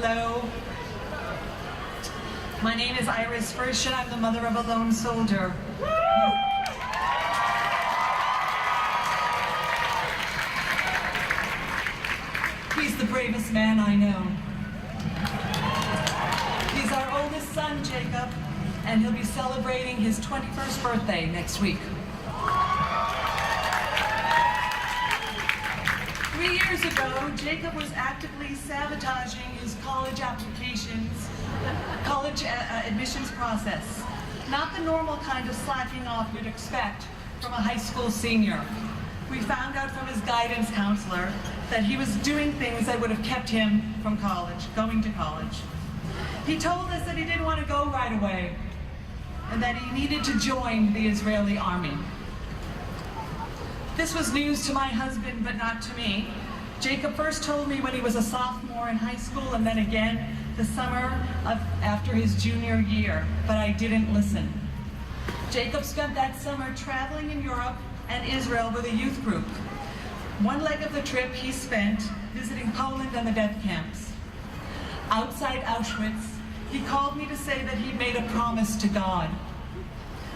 Hello. My name is Frisch, and I'm the mother of a lone soldier. He's the bravest man I know. He's our oldest son, Jacob, and he'll be celebrating his 21st birthday next week. 3 years ago, Jacob was actively sabotaging his college admissions process. Not the normal kind of slacking off you'd expect from a high school senior. We found out from his guidance counselor that he was doing things that would have kept him from going to college. He told us that he didn't want to go right away and that he needed to join the Israeli army. This was news to my husband, but not to me. Jacob first told me when he was a sophomore in high school, and then again the summer after his junior year, but I didn't listen. Jacob spent that summer traveling in Europe and Israel with a youth group. One leg of the trip he spent visiting Poland and the death camps. Outside Auschwitz, he called me to say that he'd made a promise to God.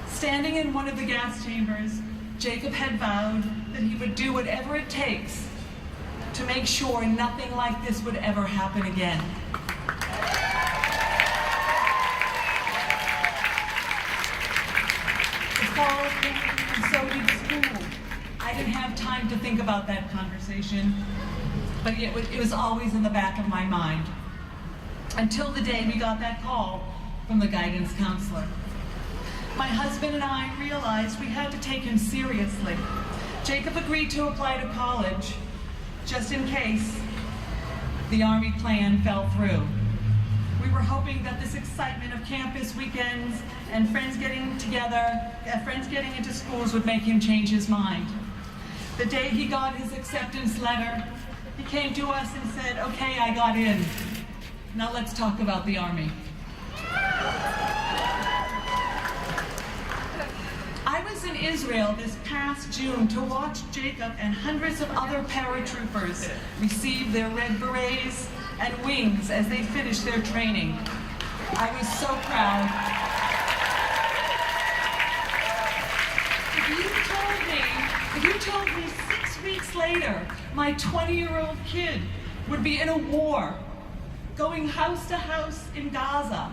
Standing in one of the gas chambers, Jacob had vowed that he would do whatever it takes to make sure nothing like this would ever happen again. The fall came, and so did school. I didn't have time to think about that conversation, but it was always in the back of my mind. Until the day we got that call from the guidance counselor. My husband and I realized we had to take him seriously. Jacob agreed to apply to college, just in case the Army plan fell through. We were hoping that this excitement of campus weekends and friends getting into schools would make him change his mind. The day he got his acceptance letter, he came to us and said, "Okay, I got in. Now let's talk about the Army." I was in Israel this past June to watch Jacob and hundreds of other paratroopers receive their red berets and wings as they finished their training. I was so proud. If you told me 6 weeks later my 20-year-old kid would be in a war, going house to house in Gaza,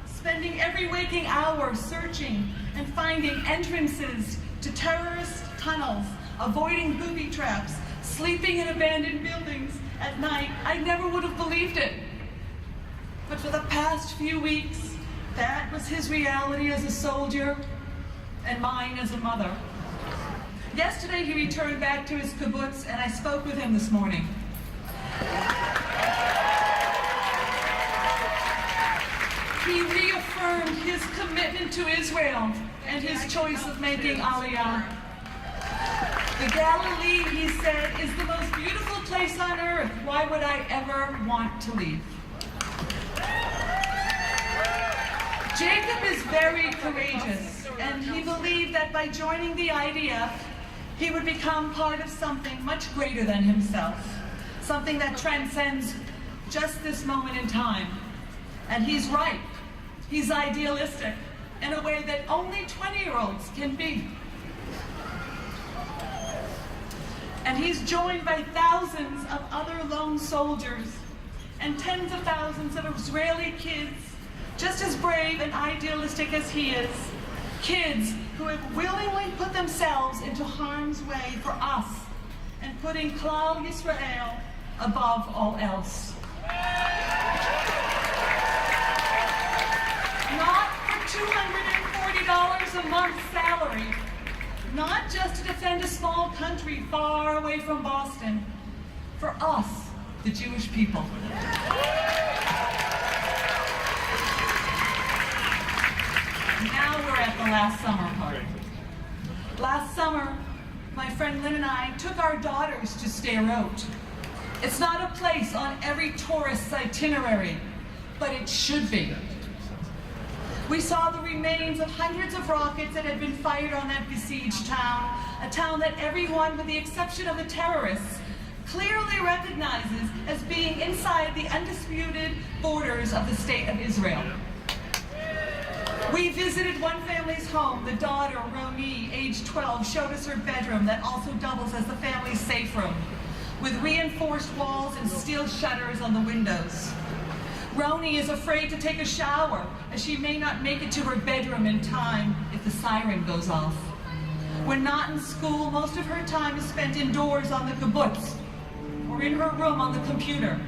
spending every waking hour searching and finding entrances to terrorist tunnels, avoiding booby traps, sleeping in abandoned buildings at night, I never would have believed it. But for the past few weeks, that was his reality as a soldier and mine as a mother. Yesterday he returned back to his kibbutz, and I spoke with him this morning. He reaffirmed his commitment to Israel and his choice of making Aliyah. The Galilee, he said, is the most beautiful place on earth. Why would I ever want to leave? Jacob is very courageous, and he believed that by joining the IDF, he would become part of something much greater than himself, something that transcends just this moment in time. And he's right. He's idealistic in a way that only 20-year-olds can be. And he's joined by thousands of other lone soldiers and tens of thousands of Israeli kids, just as brave and idealistic as he is, kids who have willingly put themselves into harm's way for us and putting Klal Yisrael above all else. Not for $240 a month salary, not just to defend a small country far away from Boston, for us, the Jewish people. Now we're at the last summer part. Last summer, my friend Lynn and I took our daughters to Sderot. It's not a place on every tourist's itinerary, but it should be. We saw the remains of hundreds of rockets that had been fired on that besieged town, a town that everyone, with the exception of the terrorists, clearly recognizes as being inside the undisputed borders of the State of Israel. We visited one family's home. The daughter, Roni, age 12, showed us her bedroom that also doubles as the family's safe room, with reinforced walls and steel shutters on the windows. Roni is afraid to take a shower, as she may not make it to her bedroom in time if the siren goes off. When not in school, most of her time is spent indoors on the kibbutz, or in her room on the computer.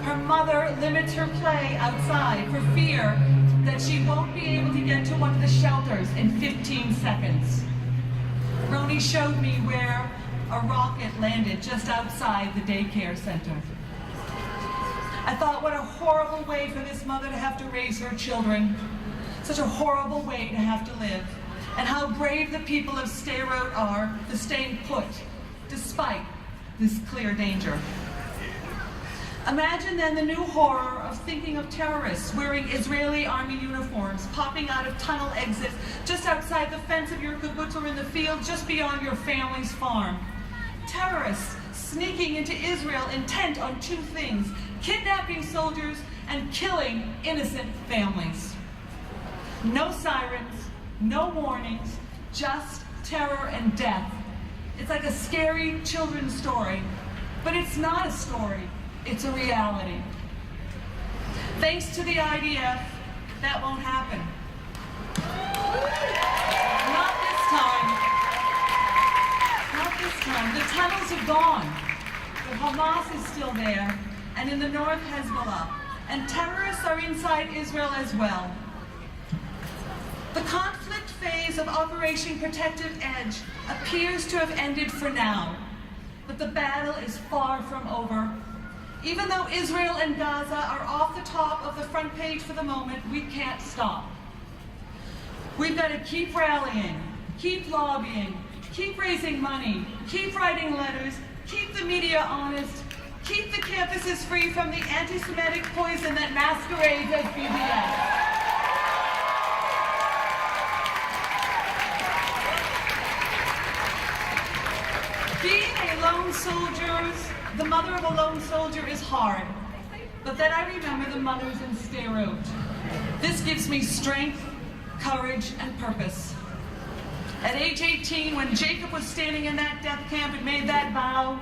Her mother limits her play outside for fear that she won't be able to get to one of the shelters in 15 seconds. Roni showed me where a rocket landed just outside the daycare center. I thought, what a horrible way for this mother to have to raise her children. Such a horrible way to have to live. And how brave the people of Sderot are for staying put, despite this clear danger. Imagine then the new horror of thinking of terrorists wearing Israeli army uniforms, popping out of tunnel exits just outside the fence of your kibbutz or in the field just beyond your family's farm. Terrorists sneaking into Israel intent on two things: kidnapping soldiers and killing innocent families. No sirens, no warnings, just terror and death. It's like a scary children's story, but it's not a story, it's a reality. Thanks to the IDF, that won't happen. Not this time. Not this time. The tunnels are gone, but Hamas is still there, and in the north, Hezbollah, and terrorists are inside Israel as well. The conflict phase of Operation Protective Edge appears to have ended for now, but the battle is far from over. Even though Israel and Gaza are off the top of the front page for the moment, we can't stop. We've got to keep rallying, keep lobbying, keep raising money, keep writing letters, keep the media honest, keep the campuses free from the anti-Semitic poison that masquerades as BDS. Being a lone soldier, the mother of a lone soldier, is hard, but then I remember the mothers in Sderot. This gives me strength, courage, and purpose. At age 18, when Jacob was standing in that death camp and made that vow,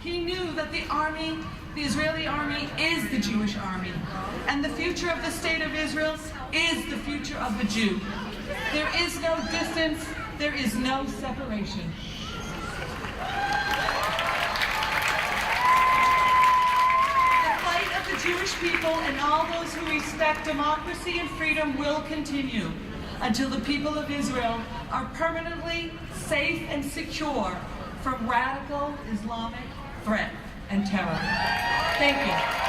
he knew that the army, the Israeli army, is the Jewish army, and the future of the state of Israel is the future of the Jew. There is no distance, there is no separation. The Jewish people and all those who respect democracy and freedom will continue until the people of Israel are permanently safe and secure from radical Islamic threat and terror. Thank you.